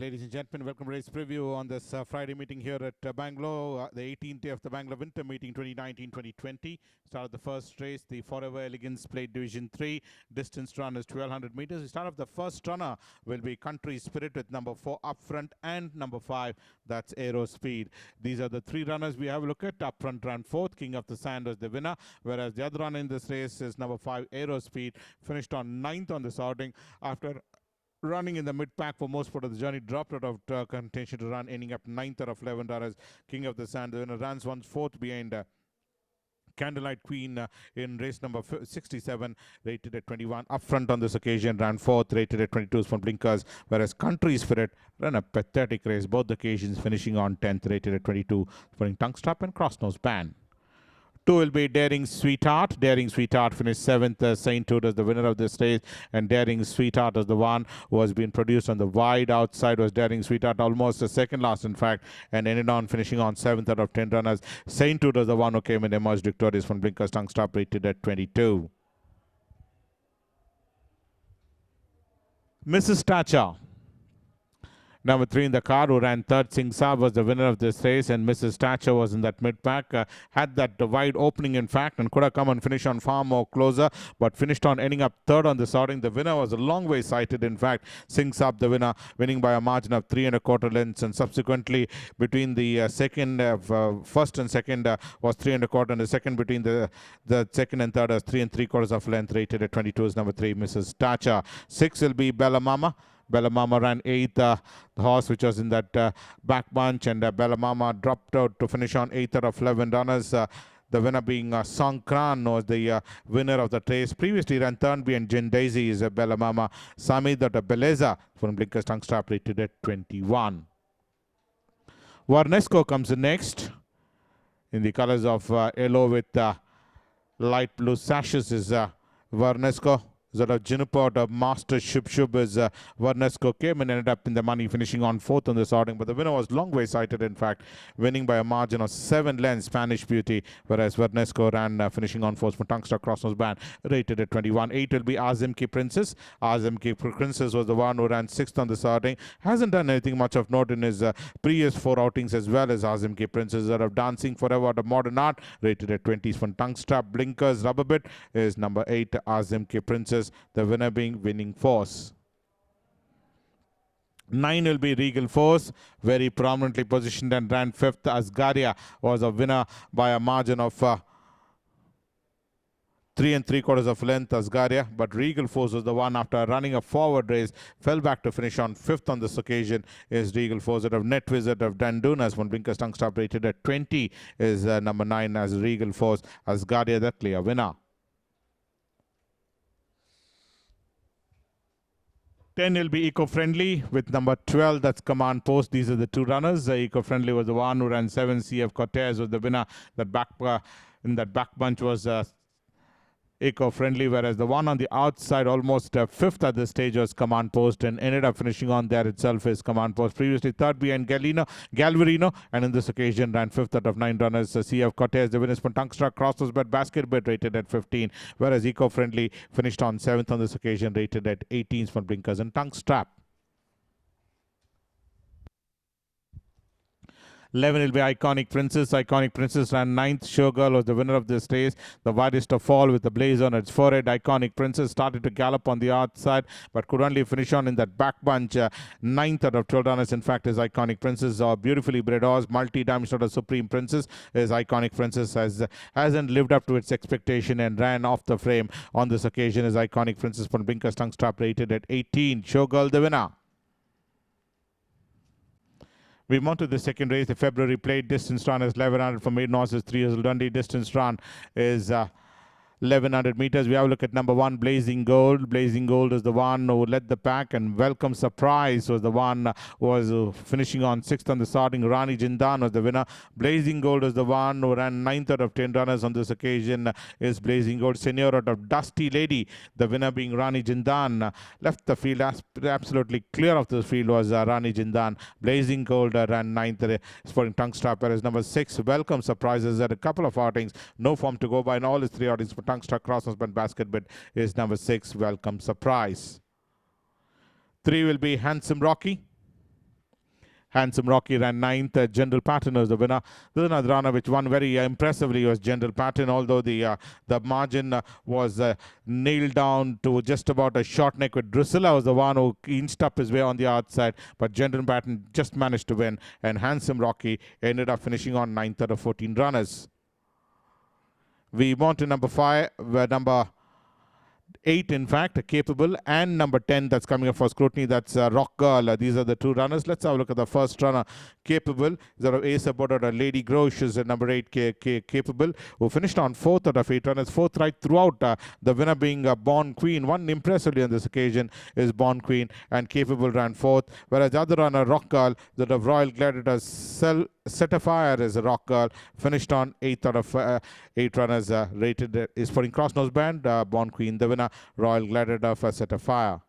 Ladies and gentlemen, welcome to race preview on this Friday meeting here at Bangalore, the 18th day of the Bangalore Winter Meeting 2019-2020. Start of the first race, the Forever Elegance Plate Division 3. Distance run is 1200 meters. The start of the first runner will be Country Spirit with number 4 up front and number 5, that's Aero Speed. These are the three runners we have a look at. Up front ran 4th, King of the Sand was the winner, whereas the other runner in this race is number 5, Aero Speed, finished on 9th on this outing after running in the mid-pack for most part of the journey, dropped out of contention to run, ending up 9th out of 11 runners. King of the Sand, the winner, runs once 4th behind Candlelight Queen in race number 67, rated at 21. Up front on this occasion, ran 4th, rated at 22 from Blinkers, whereas Country Spirit ran a pathetic race, both occasions finishing on 10th, rated at 22, putting tongue strap and cross-nose band. 2 will be Daring Sweetheart. Daring Sweetheart finished 7th. SAINTHOOD as the winner of this race, and Daring Sweetheart is the one who has been produced on the wide outside. Was Daring Sweetheart almost the second last, in fact, and ended on finishing on 7th out of 10 runners. SAINTHOOD was the one who came and emerged victorious from Blinkers tongue strap, rated at 22. Mrs. Thatcher, number 3 in the car, who ran 3rd. SINGHSAAB was the winner of this race, and Mrs. Thatcher was in that mid-pack. Had that wide opening, in fact, and could have come and finished on far more closer, but finished on ending up 3rd on this outing. The winner was a long way sighted, in fact. SINGHSAAB, the winner, winning by a margin of 3 1/4 lengths, and subsequently between the first and second was 3 1/4, and the second between the second and third was 3 3/4 of length, rated at 22 is number 3, Mrs. Thatcher. 6 will be Bella Mama. Bella Mama ran 8th, the horse which was in that back bunch, and Bella Mama dropped out to finish on 8th out of 11 runners. The winner being SONGKRAN was the winner of the race. Previously ran 3rd behind Jen Daisy is Bella Mama. Sami Dota Beleza from Blinkers tongue strap, rated at 21. Varnesco comes in next in the colors of yellow with light blue sashes is Varnesco. Zara Jinuport of Master Shub as Varnesco came and ended up in the money, finishing on 4th on this outing. But the winner was long way sighted, in fact, winning by a margin of 7 lengths, Spanish Beauty, whereas Varnesco ran finishing on 4th for Tungster Crossnose Band, rated at 21. 8 will be AZEEMKI Princess. AZEEMKI Princess was the one who ran 6th on this outing. Hasn't done anything much of note in his previous 4 outings as well as AZEEMKI Princess. Out of Dancing Forever out of Modern Art, rated at 20 from Tongue Strap. Blinkers Rubber Bit is number 8, AZEEMKI Princess, the winner being Winning Force. 9 will be Regal Force, very prominently positioned and ran 5th. ASGARDIA was a winner by a margin of 3 3/4 of length, ASGARDIA, but Regal Force was the one, after running a forward race, fell back to finish on 5th on this occasion. Is Regal Force. Out of Net Wizard of Dandunas, one Blinkers tongue strap, rated at 20 is number 9 as Regal Force. ASGARDIA the clear winner. 10 will be Eco-Friendly with number 12, that's Command Post. These are the 2 runners. Eco-Friendly was the one who ran 7. CF Cortez was the winner. That in that back bunch was Eco-Friendly, whereas the one on the outside, almost 5th at this stage, was Command Post, and ended up finishing on there itself is Command Post. Previously 3rd behind Galvarino, and in this occasion ran 5th out of 9 runners. CF Cortez, the winners for Tungstruck, Crossnose Bet, Basket Bet, rated at 15, whereas Eco-Friendly finished on 7th on this occasion, rated at 18 for Blinkers and Tongue Strap. 11 will be Iconic Princess. Iconic Princess ran 9th. Showgirl was the winner of this race. The widest of all with the blaze on its forehead. Iconic Princess started to gallop on the outside, but could only finish on in that back bunch. 9th out of 12 runners, in fact, is Iconic Princess. Beautifully bred horse, multi-dimensional Supreme Princess is Iconic Princess. Hasn't lived up to its expectation and ran off the frame on this occasion. Is Iconic Princess from Blinkers tongue strap, rated at 18. Showgirl the winner. We move on to the second race, the February plate. Distance run is 1100 from maiden horses, 3 years old Dundee. Distance run is 1100 meters. We have a look at number 1, Blazing Gold. Blazing Gold is the one who led the pack, and Welcome Surprise was the one who was finishing on 6th on the starting. Rani Jindan was the winner. Blazing Gold is the one who ran 9th out of 10 runners on this occasion. Is Blazing Gold. Senior out of Dusty Lady, the winner being Rani Jindan. Left the field absolutely clear of the field was Rani Jindan. Blazing Gold ran 9th, sporting Tongue Strap, whereas number 6, Welcome Surprises, had a couple of outings, no form to go by in all his 3 outings. Tongue Struck Crossnose Band Basket Bet is number 6, Welcome Surprise. 3 will be Handsome Rocky. Handsome Rocky ran 9th. General Patton was the winner. This is another runner which won very impressively was General Patton, although the margin was nailed down to just about a short neck with Drusilla was the one who inched up his way on the outside, but General Patton just managed to win, and Handsome Rocky ended up finishing on 9th out of 14 runners. We move on to number 5, where number 8, in fact, Capable, and number 10 that's coming up for scrutiny, that's Rock Girl. These are the 2 runners. Let's have a look at the first runner, Capable. There are ace supported Lady Grosh is number 8, Capable, who finished on 4th out of 8 runners, 4th right throughout. The winner being Born Queen. One impressively on this occasion is Born Queen, and Capable ran 4th, whereas the other runner, Rock Girl, that of Royal Gladiators, SAINTHOOD is a Rock Girl, finished on 8th out of 8 runners. Rated is for in cross nose band. Born Queen, the winner, Royal Gladiator for SAINTHOOD.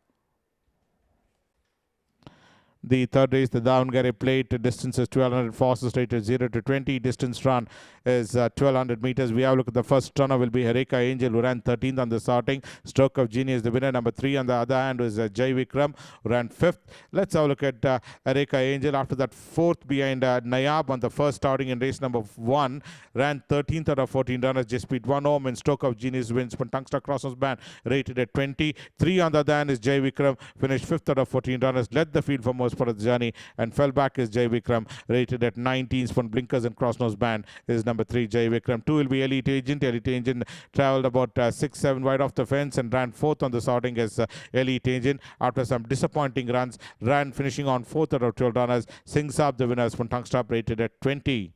The third race, the Davangere Plate, distance is 1200, fastest rate is 0 to 20. Distance run is 1200 meters. We have a look at the first runner will be Hareka Angel, who ran 13th on the starting. Stroke of Genius, the winner. Number 3 on the other hand was Jai Vikram, who ran 5th. Let's have a look at Hareka Angel. After that, 4th behind Nayab on the first starting in race number 1. Ran 13th out of 14 runners. Just beat 1 home, and Stroke of Genius wins. But Tungsta Crossers band rated at 20. 3 on the other hand is Jai Vikram, finished 5th out of 14 runners. Led the field for most part of the journey, and fell back is Jai Vikram, rated at 19. Spun blinkers and cross nose band is number 3, Jai Vikram. 2 will be Elite Agent. Elite Agent traveled about 6-7 wide off the fence and ran 4th on the sorting as Elite Agent. After some disappointing runs, ran finishing on 4th out of 12 runners. SINGHSAAB, the winner, Spun Tungsta, rated at 20.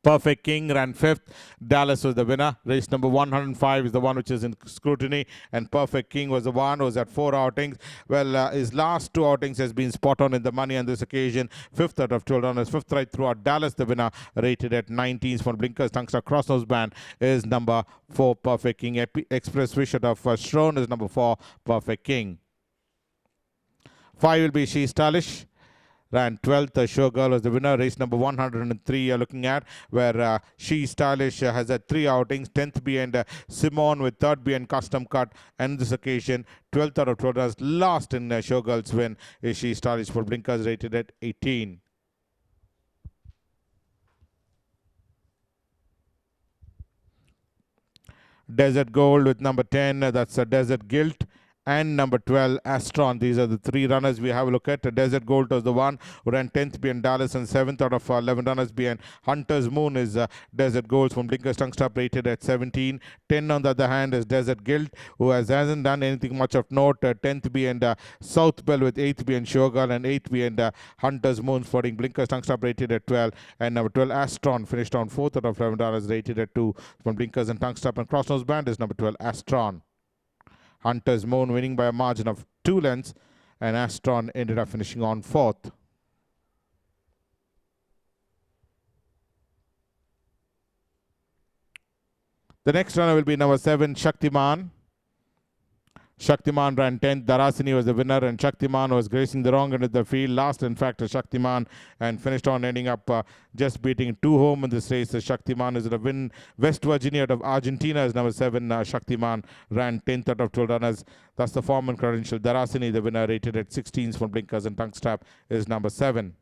Perfect King ran 5th. Dallas was the winner. Race number 105 is the one which is in scrutiny, and Perfect King was the one who was at 4 outings. Well, his last 2 outings has been spot on in the money on this occasion. 5th out of 12 runners, 5th right throughout. Dallas, the winner, rated at 19. For blinkers, Tungsta cross nose band is number 4, Perfect King. Express Wish out of Shron is number 4, Perfect King. 5 will be She Stylish. Ran 12th. Showgirl was the winner. Race number 103 you're looking at, where She Stylish has had 3 outings. 10th behind Simone, with 3rd behind Custom Cut. And this occasion, 12th out of 12 runners. Last in Showgirl's win is She Stylish, for blinkers, rated at 18. Desert Gold with number 10, that's a Desert Gilt, and number 12, Astron. These are the 3 runners we have a look at. Desert Gold was the one who ran 10th behind Dallas, and 7th out of 11 runners behind Hunter's Moon is Desert Gold from Blinkers Tungsta, rated at 17. 10 on the other hand is Desert Guild, who hasn't done anything much of note. 10th behind South Bell, with 8th behind Showgirl, and 8th behind Hunter's Moon, sporting Blinkers Tungsta, rated at 12. And number 12, Astron, finished on 4th out of 11 runners, rated at 2 from Blinkers and Tungsta. And cross nose band is number 12, Astron. Hunter's Moon winning by a margin of 2 lengths, and Astron ended up finishing on 4th. The next runner will be number 7, Shaktiman. Shaktiman ran 10th. Darasini was the winner, and Shaktiman was gracing the wrong end of the field. Last, in fact, Shaktiman, and finished on ending up just beating 2 home in this race. Shaktiman is the win. West Virginia out of Argentina is number 7. Shaktiman ran 10th out of 12 runners. That's the form and credential. Darasini, the winner, rated at 16 from blinkers and tongue strap, is number 7.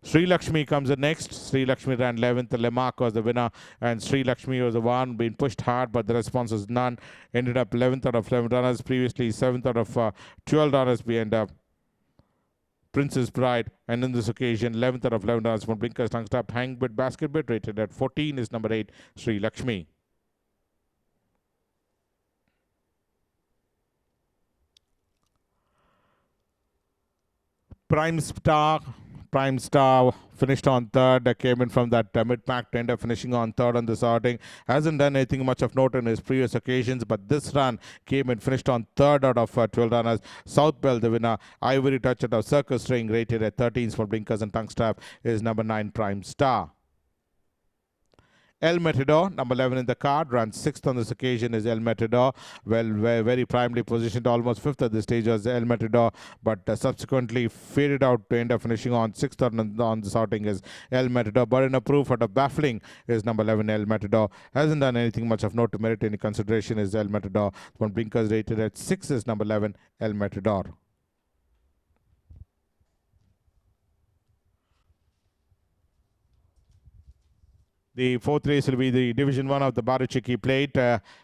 Sri Lakshmi comes in next. Sri Lakshmi ran 11th. Lemark was the winner, and Sri Lakshmi was the one being pushed hard, but the response was none. Ended up 11th out of 11 runners. Previously 7th out of 12 runners behind Princess Bride, and in this occasion 11th out of 11 runners from blinkers, tongue strap, hang bit, basket bit, rated at 14 is number 8, Sri Lakshmi. Prime Star finished on 3rd, came in from that mid-pack tender, finishing on 3rd on this outing. Hasn't done anything much of note in his previous occasions, but this run came in, finished on 3rd out of 12 runners. South Bell, the winner. Ivory Touch out of Circus Ring, rated at 13 for blinkers and tongue strap, is number 9, Prime Star. El Matador, number 11 in the card, ran 6th on this occasion is El Matador. Well, very primarily positioned, almost 5th at this stage was El Matador, but subsequently faded out to end up finishing on 6th on this outing is El Matador. But in a proof out of baffling is number 11 El Matador. Hasn't done anything much of note to merit any consideration is El Matador. One blinkers rated at 6 is number 11 El Matador. The fourth race will be the Division 1 of the BAACHEN plate.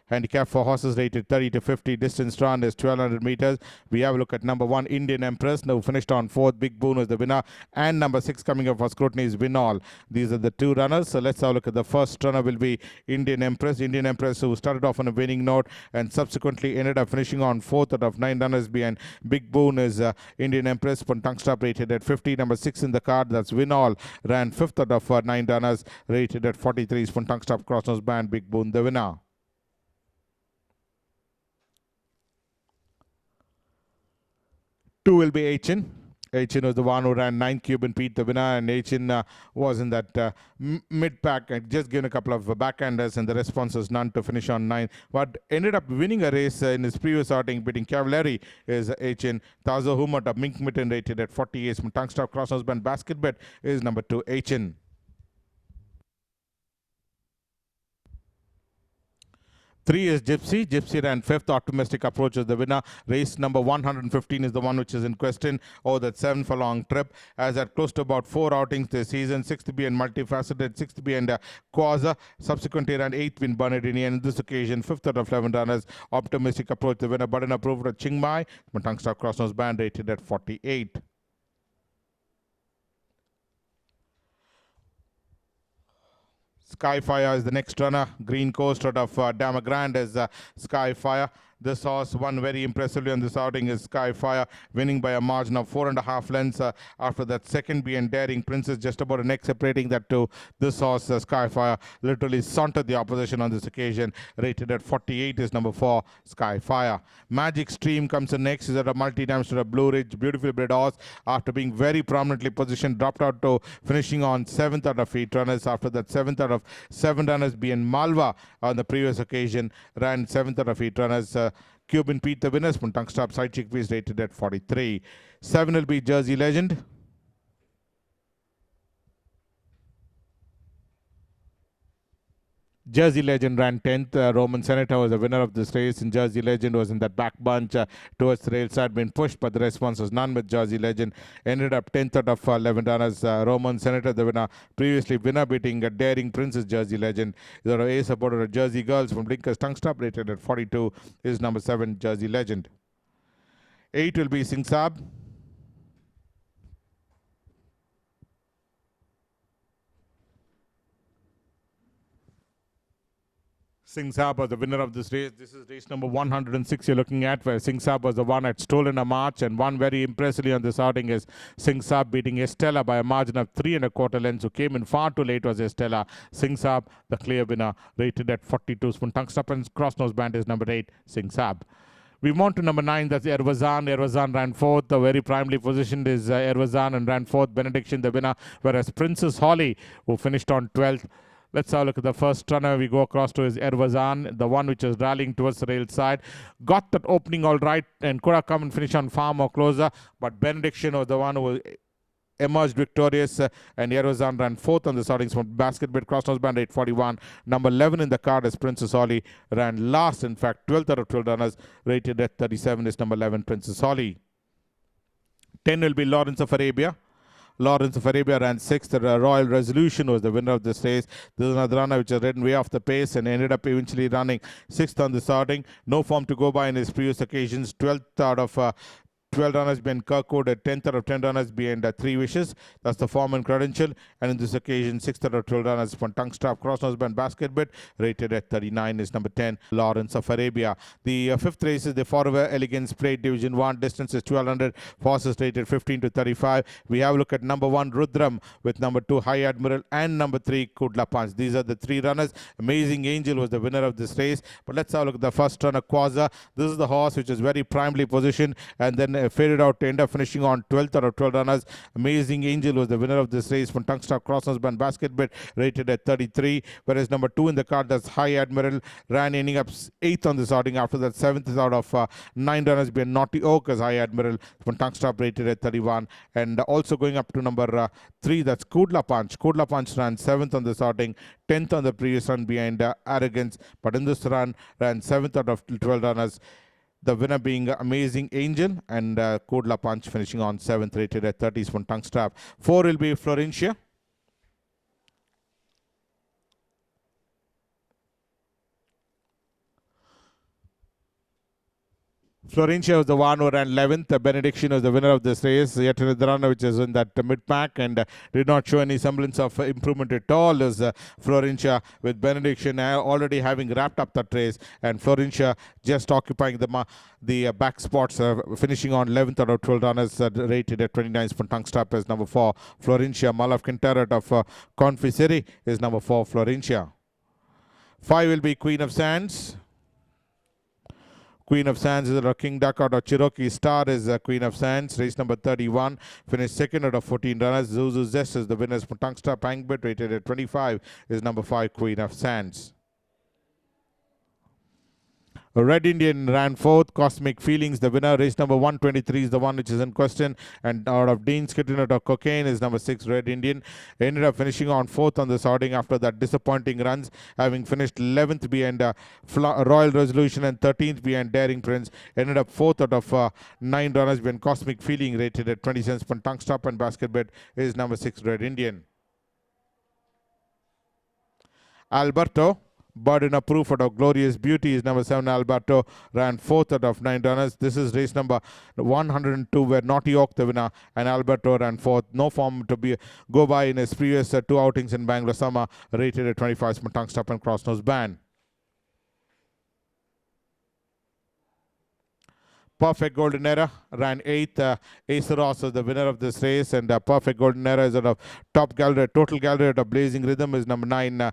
Handicap for horses rated 30 to 50. Distance run is 1200 meters. We have a look at number 1, Indian Empress, now finished on 4th. Big Boon was the winner. And number 6 coming up for scrutiny is Win All. These are the two runners. So let's have a look at the first runner will be Indian Empress. Indian Empress, who started off on a winning note and subsequently ended up finishing on 4th out of 9 runners behind. Big Boon is Indian Empress. Tongue stop rated at 50. Number 6 in the card, that's Win All. Ran 5th out of 9 runners, rated at 43 is tongue stop cross nose band. Big Boon the winner. Two will be AACHEN. AACHEN was the one who ran 9th. Cuban Pete the winner, and AACHEN was in that mid-pack and just given a couple of backhanders, and the response was none to finish on 9. But ended up winning a race in his previous outing, beating Cavalieri is AACHEN. Tazo Humat of Mink Mitten rated at 48. Tongue stop cross nose band basket bet is number 2 AACHEN. 3 is Gypsy. Gypsy ran 5th. Optimistic Approach is the winner. Race number 115 is the one which is in question. Oh, that 7 furlong trip. As at close to about 4 outings this season. 6th behind Multifaceted, 6th behind Quaza. Subsequently ran 8th in Bernardini. And this occasion, 5th out of 11 runners. Optimistic Approach the winner. Button approved at Chiang Mai. Tongue stop cross nose band rated at 48. SKYFIRE is the next runner. Green Coast out of Damagrand is SKYFIRE. This horse won very impressively on this outing is SKYFIRE, winning by a margin of 4.5 lengths. After that second being Daring Princess, just about a neck separating that to this horse, SKYFIRE, literally sauntered the opposition on this occasion. Rated at 48 is number 4, SKYFIRE. Magic Stream comes in next. Is at a multi-dams to a Blue Ridge, beautifully bred horse. After being very prominently positioned, dropped out to finishing on 7th out of 8 runners. After that 7th out of 7 runners being Malva on the previous occasion, ran 7th out of 8 runners. Cuban Pete the winners. Tongue stop side chickpeas rated at 43. 7 will be Jersey Legend. Jersey Legend ran 10th. Roman Senator was the winner of this race, and Jersey Legend was in that back bunch towards the rail side, being pushed, but the response was none with Jersey Legend. Ended up 10th out of 11 runners. Roman Senator, the winner, previously winner beating Daring Princess. Jersey Legend. The A supporter of Jersey Girls from Blinkers. Tongue stop rated at 42 is number 7, Jersey Legend. 8 will be SINGHSAAB. SINGHSAAB was the winner of this race. This is race number 106 you're looking at, where SINGHSAAB was the one that stolen a march and won very impressively on this outing is SINGHSAAB, beating Estella by a margin of 3.25 lengths. Who came in far too late was Estella. SINGHSAAB, the clear winner, rated at 42. Tongue stop and cross nose band is number 8, SINGHSAAB. We move on to number 9, that's Ervazan. Ervazan ran 4th. The very primarily positioned is Ervazan and ran 4th. Benediction, the winner, whereas Princess Holly, who finished on 12th. Let's have a look at the first runner. We go across to is Ervazan, the one which is rallying towards the rail side. Got that opening all right and could have come and finish on far more closer, but Benediction was the one who emerged victorious, and Ervazan ran 4th on the starting from basket bid cross nose band 841. Number 11 in the card is Princess Holly, ran last, in fact 12th out of 12 runners, rated at 37 is number 11 Princess Holly. 10 will be Lawrence of Arabia. Lawrence of Arabia ran 6th. The Royal Resolution was the winner of this race. This is another runner which has ridden way off the pace and ended up eventually running 6th on the starting. No form to go by in his previous occasions. 12th out of 12 runners behind Kirkwood, at 10th out of 10 runners behind 3 Wishes. That's the form and credential. And in this occasion, 6th out of 12 runners from Tongue Stop Cross Nose Band Basket Bit, rated at 39 is number 10, Lawrence of Arabia. The 5th race is the Forever Elegance Plate Division 1. Distance is 1200. Horses rated 15 to 35. We have a look at number 1, Rudram, with number 2, High Admiral, and number 3, Kudla Punch. These are the 3 runners. Amazing Angel was the winner of this race. But let's have a look at the first runner, Quaza. This is the horse which is very primarily positioned, and then faded out to end up finishing on 12th out of 12 runners. Amazing Angel was the winner of this race from Tungstop Crossnose Basket Bet, rated at 33. Whereas number 2 in the card, that's High Admiral, ran ending up 8th on this outing. After that, 7th is out of 9 runners being Naughty Oak as High Admiral from Tungstop, rated at 31. And also going up to number 3, that's KUDLA Punch. KUDLA Punch ran 7th on this outing, 10th on the previous run behind Arrogance, but in this run ran 7th out of 12 runners. The winner being Amazing Angel, and KUDLA Punch finishing on 7th, rated at 30 from Tungstop. 4 will be Florencia. Florencia was the one who ran 11th. Benediction was the winner of this race. Yet another runner which is in that mid-pack and did not show any semblance of improvement at all is Florencia, with Benediction already having wrapped up that race, and Florencia just occupying the back spots, finishing on 11th out of 12 runners, rated at 29 from Tungstop as number 4. Florencia. Malav Quintaret of Confiseri is number 4, Florencia. 5 will be Queen of Sands. Queen of Sands is a King Duck out of Cherokee. Star is Queen of Sands, race number 31. Finished 2nd out of 14 runners. Zuzu Zest is the winners for Tungstop Angbit, rated at 25, is number 5, Queen of Sands. Red Indian ran 4th. Cosmic Feelings, the winner. Race number 123 is the one which is in question. And out of Dean's Kitten out of Cocaine is number 6, Red Indian. Ended up finishing on 4th on this outing after that disappointing runs, having finished 11th behind Royal Resolution and 13th behind Daring Prince. Ended up 4th out of 9 runners behind Cosmic Feeling, rated at 20 cents per Tungstop, and Basket Bet is number 6, Red Indian. Alberto, Burden of Proof out of Glorious Beauty is number 7. Alberto ran 4th out of 9 runners. This is race number 102, where Naughty Oak the winner and Alberto ran 4th. No form to go by in his previous 2 outings in Bangalore summer, rated at 25 from Tungstop and Crossnose Band. Perfect Golden Era ran 8th. Ace Ross is the winner of this race, and Perfect Golden Era is out of Top Gallery. Total Gallery out of Blazing Rhythm is number 9.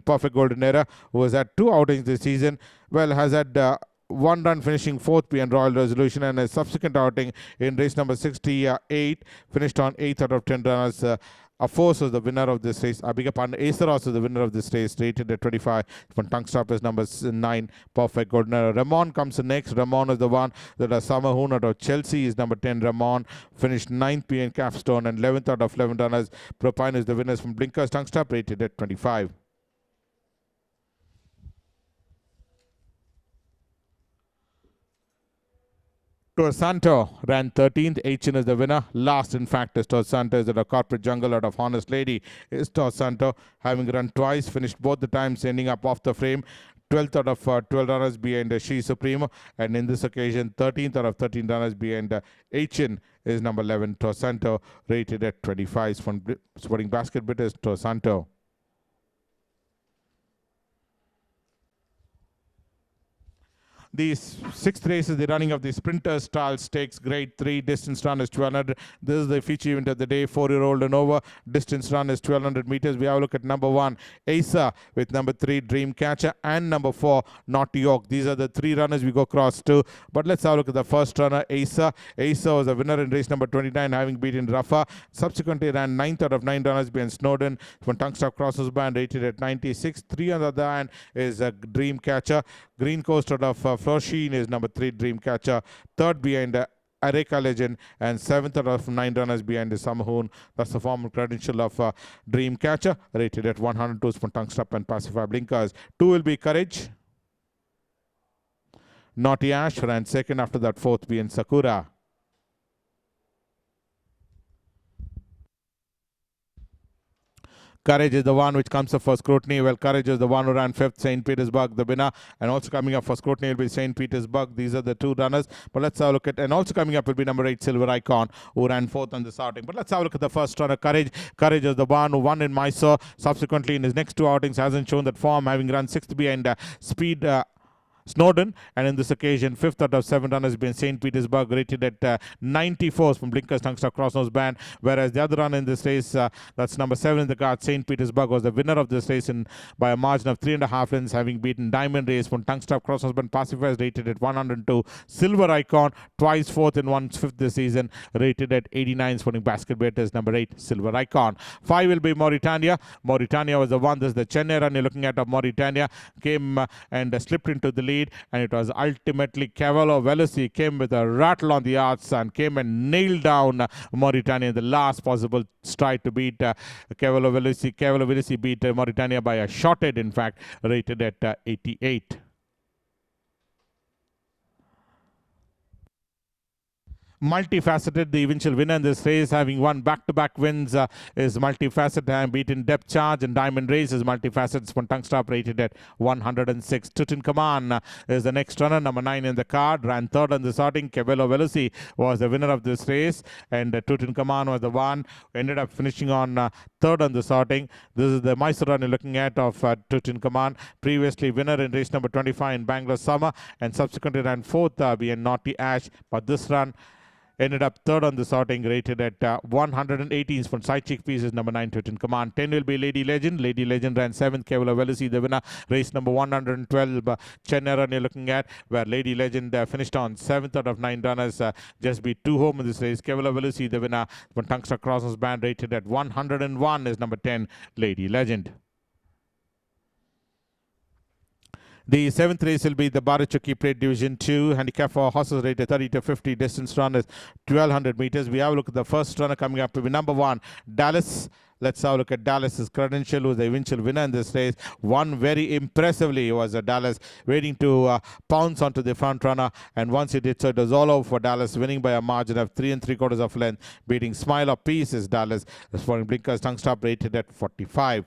Perfect Golden Era, who has had 2 outings this season. Well, has had 1 run, finishing 4th behind Royal Resolution, and a subsequent outing in race number 68, finished on 8th out of 10 runners. Force was the winner of this race. I beg your pardon, Aceros is the winner of this race, rated at 25. From Tungstop is number 9, Perfect Golden Era. Ramon comes next. Ramon is the one that a Summer Hoon out of Chelsea is number 10. Ramon finished 9th behind Capstone and 11th out of 11 runners. Propine is the winners from Blinkers. Tungstop, rated at 25. Torosanto ran 13th. AACHEN is the winner. Last, in fact, is Torosanto. Is at a Corporate Jungle out of Honest Lady. Is Torosanto, having run twice, finished both the times, ending up off the frame. 12th out of 12 runners behind She Supreme. And in this occasion, 13th out of 13 runners behind AACHEN is number 11, Torosanto, rated at 25. From Sporting Basket Bet is Torosanto. The 6th race is the running of the Sprinter Style Stakes Grade 3. Distance run is 1200. This is the feature event of the day, 4-year-old and over. Distance run is 1200 meters. We have a look at number 1, Asa, with number 3, Dreamcatcher, and number 4, Naughty Oak. These are the 3 runners we go across to. But let's have a look at the first runner, Asa. Asa was a winner in race number 29, having beaten Rafa. Subsequently ran 9th out of 9 runners behind Snowden from Tungstop Crossnose Band, rated at 96. 3 on the other hand is Dreamcatcher. Green Coast out of Flosheen is number 3, Dreamcatcher. 3rd behind Areka Legend, and 7th out of 9 runners behind the Samahoon. That's the formal credential of Dreamcatcher, rated at 102 from Tungstop and Pacify Blinkers. 2 will be Courage. Naughty Ash ran 2nd. After that, 4th behind Sakura. Courage is the one which comes up for scrutiny. Well, Courage is the one who ran 5th, St. Petersburg, the winner. And also coming up for scrutiny will be St. Petersburg. These are the 2 runners. But let's have a look at, and also coming up will be number 8, Silver Icon, who ran 4th on this outing. But let's have a look at the first runner, Courage. Courage is the one who won in Mysore. Subsequently, in his next 2 outings, hasn't shown that form, having run 6th behind Snowden, and in this occasion, 5th out of 7 runners been St. Petersburg, rated at 94 from Blinkers Tungster Crossnose Band, whereas the other runner in this race, that's number 7 in the card, St. Petersburg, was the winner of this race by a margin of 3.5 lengths, having beaten Diamond Race from Tungster Crossnose Band Pacifiers, rated at 102. Silver Icon, twice 4th and 1/5 this season, rated at 89. Sporting Basket Betters, number 8, Silver Icon. 5 will be Mauritania. Mauritania was the one, this is the Chennai run you're looking at of Mauritania, came and slipped into the lead, and it was ultimately Cavallo Veloci came with a rattle on the arts and came and nailed down Mauritania in the last possible stride to beat Cavallo Veloci. Cavallo Veloci beat Mauritania by a short head, in fact, rated at 88. Multifaceted, the eventual winner in this race, having won back-to-back wins, is Multifaceted, having beaten Depth Charge and Diamond Race. Is Multifaceted, Spuntungstop, rated at 106. Tutankhamun is the next runner, number 9 in the card, ran 3rd on the sorting. Cavallo Veloci was the winner of this race, and Tutankhamun was the one who ended up finishing on 3rd on the sorting. This is the Mysore run you're looking at of Tutankhamun, previously winner in race number 25 in Bangalore Summer, and subsequently ran 4th being Naughty Ash, but this run ended up 3rd on the sorting, rated at 118. From Side Chick Pieces, number 9, Tutankhamun. 10 will be Lady Legend. Lady Legend ran 7th. Cavallo Veloci, the winner. Race number 112, Chennai run you're looking at, where Lady Legend finished on 7th out of 9 runners. Just beat 2 home in this race. Cavallo Veloci, the winner. From Tungster Crossnose Band, rated at 101, is number 10, Lady Legend. The 7th race will be the Barachuki Plate Division 2. Handicap for horses rated 30 to 50. Distance run is 1200 meters. We have a look at the first runner coming up to be number 1, Dallas. Let's have a look at Dallas's credential, who was the eventual winner in this race. Won very impressively was Dallas, waiting to pounce onto the front runner. And once he did so, it was all over for Dallas, winning by a margin of 3 3/4 of length. Beating Smile of Peace is Dallas. The Sporting Blinkers Tongue Stop, rated at 45.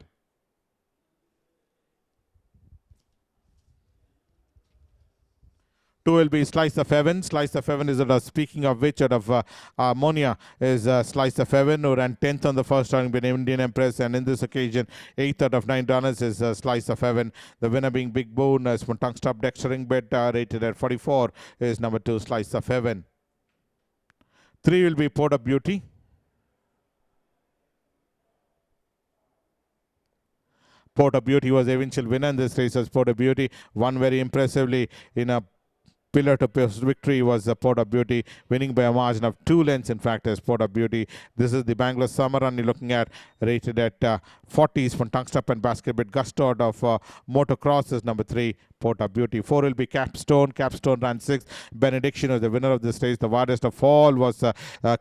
2 will be Slice of Heaven. Slice of Heaven is, speaking of which, out of Ammonia is Slice of Heaven, who ran 10th on the first round, being Indian Empress, and in this occasion, 8th out of 9 runners is Slice of Heaven. The winner being Big Boon, Tongue Stop Dextering Bet, rated at 44, is number 2, Slice of Heaven. 3 will be Port of Beauty. Port of Beauty was the eventual winner in this race as Port of Beauty, won very impressively in a pillar to post victory was Port of Beauty, winning by a margin of 2 lengths, in fact, as Port of Beauty. This is the Bangalore Summer run you're looking at, rated at 40s from Tungstop and Basket Bit. Gusto out of Motocross is number 3, Port of Beauty. 4 will be Capstone. Capstone ran 6th. Benediction was the winner of this race. The widest of all was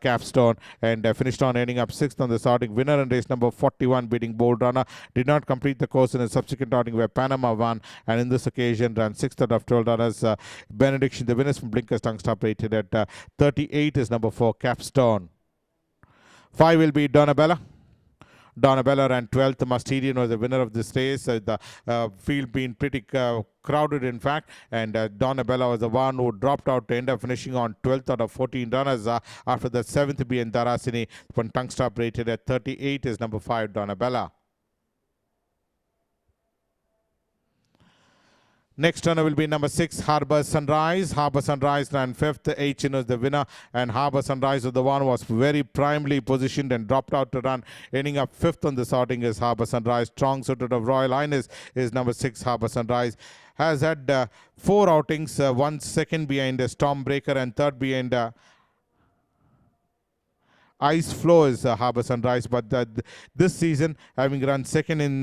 Capstone, and finished on ending up 6th on the sorting. Winner in race number 41, beating Bold Runner. Did not complete the course in a subsequent outing where Panama won, and in this occasion ran 6th out of 12 runners. Benediction, the winners from Blinkers Tongue Stop, rated at 38, is number 4, Capstone. 5 will be Donabella. Donabella ran 12th. Mustadian was the winner of this race. The field being pretty crowded, in fact, and Donabella was the one who dropped out to end up finishing on 12th out of 14 runners. After the 7th being Darasini, when Tongue Stop, rated at 38, is number 5, Donabella. Next runner will be number 6, Harbour Sunrise. Harbour Sunrise ran 5th. AACHEN was the winner, and Harbour Sunrise was the one who was very primely positioned and dropped out to run, ending up 5th on the sorting is Harbour Sunrise. Strong suited of Royal Highness is number 6, Harbour Sunrise. Has had 4 outings, 1 second behind Stormbreaker and 3rd behind Ice Flow is Harbour Sunrise, but this season, having run 2nd in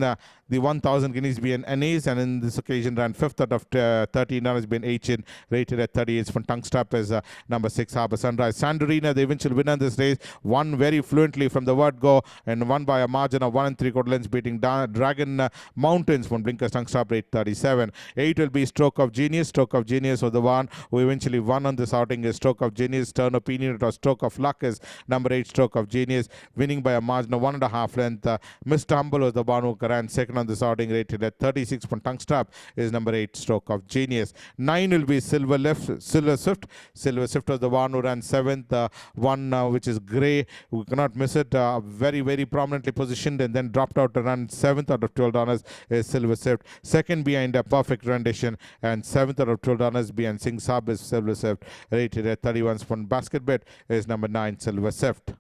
the 1000 guineas being Anes, and in this occasion ran 5th out of 13 runners being AACHEN, rated at 38 from Tongue Stop as number 6, Harbour Sunrise. Sandarina, the eventual winner in this race, won very fluently from the word go, and won by a margin of 1 3/4 lengths, beating Dragon Mountains from Blinkers Tongue Stop, rate 37. 8 will be Stroke of Genius. Stroke of Genius was the one who eventually won on this outing is Stroke of Genius. Turn Opinion or Stroke of Luck is number 8, Stroke of Genius, winning by a margin of 1.5 length. Mr. Humble was the one who ran 2nd on the starting, rated at 36. Tongue strap is number 8, Stroke of Genius. 9 will be Silver Swift. Silver Swift was the one who ran 7th, one which is grey. We cannot miss it. Very, very prominently positioned and then dropped out to run 7th out of 12 runners is Silver Swift. Second behind a perfect rendition and 7th out of 12 runners behind SINGHSAAB is Silver Swift, rated at 31. Basket bet is number 9, Silver Swift.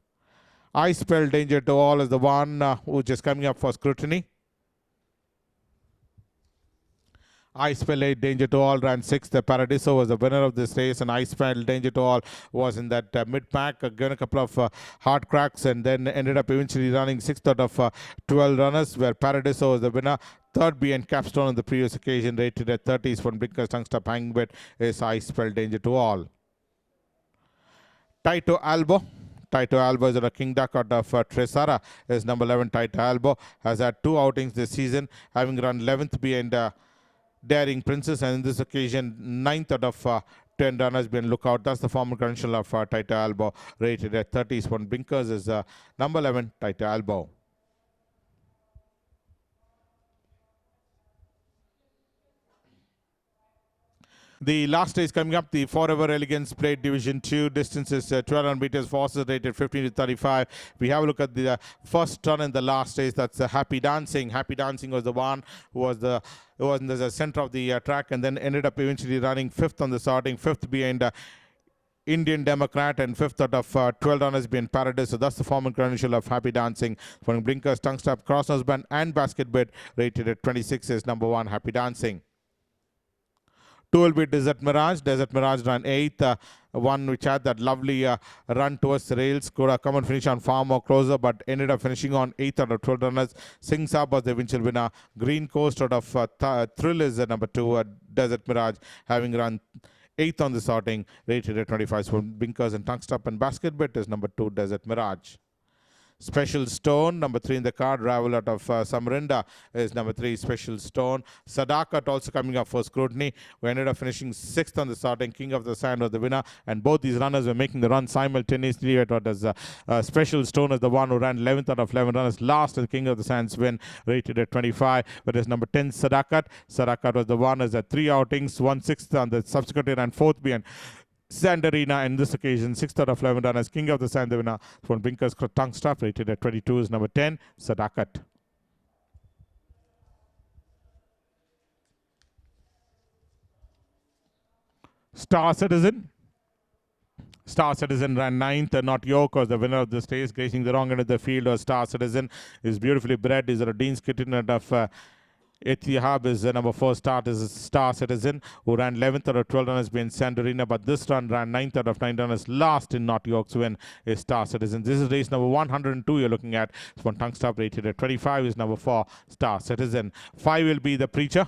I Spell Danger to All is the one which is coming up for scrutiny. I Spell Danger to All ran 6th. Paradiso was the winner of this race, and I Spell Danger to All was in that mid-pack, given a couple of hard cracks, and then ended up eventually running 6th out of 12 runners, where Paradiso was the winner. Third behind Capstone on the previous occasion, rated at 30s. From Blinkers Tongue Stop hanging bet is I Spell Danger to All. Taito Albo. Taito Albo is a King Duck out of Tresara, is number 11. Taito Albo has had 2 outings this season, having run 11th behind Daring Princess, and in this occasion 9th out of 10 runners been lookout. That's the former credential of Taito Albo, rated at 30s. One Blinkers is number 11, Taito Albo. The last race coming up, the Forever Elegance Plate Division 2. Distance is 1200 meters. Forces rated 15 to 35. We have a look at the first run in the last race. That's Happy Dancing. Happy Dancing was the one who was in the center of the track, and then ended up eventually running 5th on the starting, 5th behind Indian Democrat, and 5th out of 12 runners behind Paradiso. So that's the formal credential of Happy Dancing. For Blinkers, Tongue Strap, Cross Nose Band, and Basket Bet, rated at 26 is number 1, Happy Dancing. 2 will be Desert Mirage. Desert Mirage ran 8th. One which had that lovely run towards the rails. Could have come and finish on far more closer, but ended up finishing on 8th out of 12 runners. SINGHSAAB was the eventual winner. Green Coast out of Thrill is the number 2. Desert Mirage having run 8th on the sorting, rated at 25. So Blinkers and Tongue Strap and Basket Bet is number 2, Desert Mirage. Special Stone, number 3 in the card. Ravel out of Samarinda is number 3, Special Stone. Sadakat also coming up for scrutiny. We ended up finishing 6th on the starting. King of the Sand was the winner, and both these runners were making the run simultaneously. I thought as Special Stone is the one who ran 11th out of 11 runners. Last is King of the Sands win, rated at 25. Whereas number 10, Sadakat. Sadakat was the one as 3 outings, 1/6 on the subsequently ran 4th behind SANDARINA, and this occasion 6th out of 11 runners. King of the Sand, the winner. From Blinkers Tongue Strap, rated at 22 is number 10, Sadakat. Star Citizen. Star Citizen ran 9th. Not York was the winner of this race. Gracing the wrong end of the field was Star Citizen. Is beautifully bred. Is a Dean's Kitten out of Etihad is number 4. Start is Star Citizen, who ran 11th out of 12 runners behind Sandarina, but this run ran 9th out of 9 runners. Last in Not York's win is Star Citizen. This is race number 102 you're looking at. It's one Tongue Stop, rated at 25 is number 4, Star Citizen. 5 will be The Preacher.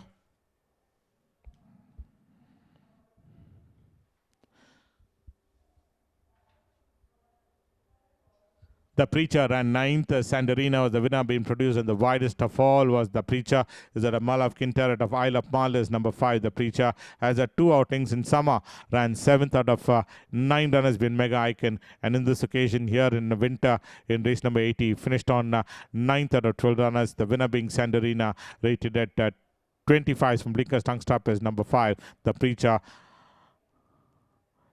The Preacher ran 9th. Sandarina was the winner, being produced, and the widest of all was The Preacher. Is at a Mull of Kintaret of Isle of Mull is number 5. The Preacher has had 2 outings in summer. Ran 7th out of 9 runners, been Mega Icon. And in this occasion here in the winter, in race number 80, finished on 9th out of 12 runners. The winner being Sandarina, rated at 25. From Blinkers Tongue Stop is number 5. The Preacher.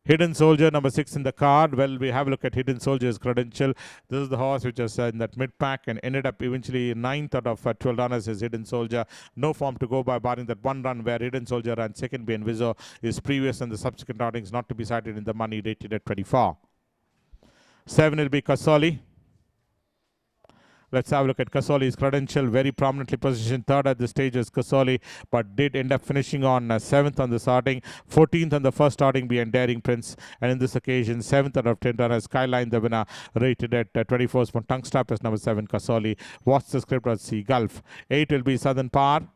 Hidden Soldier, number 6 in the card. Well, we have a look at Hidden Soldier's credential. This is the horse which was in that mid-pack and ended up eventually 9th out of 12 runners is Hidden Soldier. No form to go by, barring that one run where Hidden Soldier ran 2nd behind Vizo. Is previous and the subsequent outings not to be cited in the money, rated at 24. 7 will be KASAULI. Let's have a look at KASAULI's credential. Very prominently positioned 3rd at the stage is KASAULI, but did end up finishing on 7th on the starting, 14th on the first starting behind Daring Prince, and in this occasion 7th out of 10 runners. Skyline, the winner, rated at 24. From Tongue Strap is number 7, KASAULI. What's the script at Sea Gulf? 8 will be Southern Power.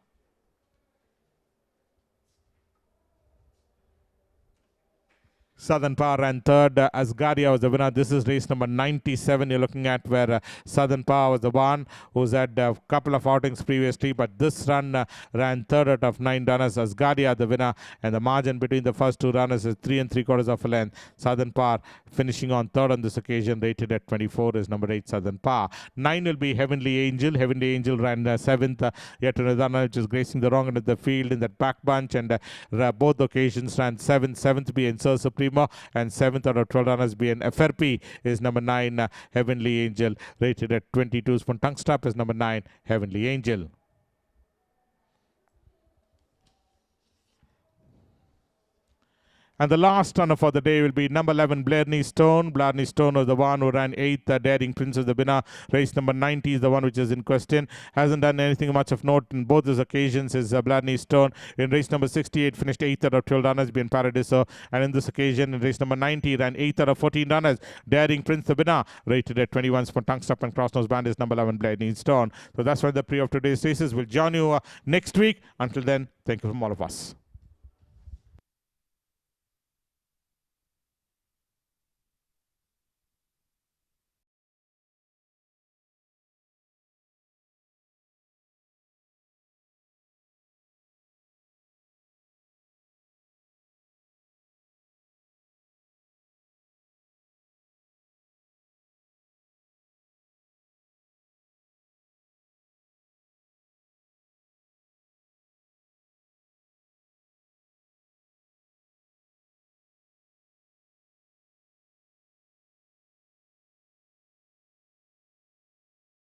Southern Power ran third. ASGARDIA was the winner. This is race number 97 you're looking at, where Southern Power was the one who's had a couple of outings previously, but this run ran third out of 9 runners. ASGARDIA the winner, and the margin between the first 2 runners is 3 3/4 of a length. Southern Power finishing on third on this occasion, rated at 24 is number 8 Southern Power. 9 will be Heavenly Angel. Heavenly Angel ran 7th, yet another runner which is gracing the wrong end of the field in that back bunch, and both occasions ran 7th. 7th being Sir Supremo, and 7th out of 12 runners being FRP is number 9 Heavenly Angel, rated at 22. Spoon tongue strap is number 9 Heavenly Angel. And the last runner for the day will be number 11, Blarney Stone. Blarney Stone was the one who ran 8th. Daring Prince is the winner. Race number 90 is the one which is in question. Hasn't done anything much of note in both these occasions is Blarney Stone. In race number 68, finished 8th out of 12 runners, being Paradiso. And in this occasion, in race number 90, ran 8th out of 14 runners. Daring Prince, the winner, rated at 21. Spoon tongue strap and cross nose band is number 11, Blarney Stone. So that's why the pre of today's races. Will join you next week. Until then, thank you from all of us.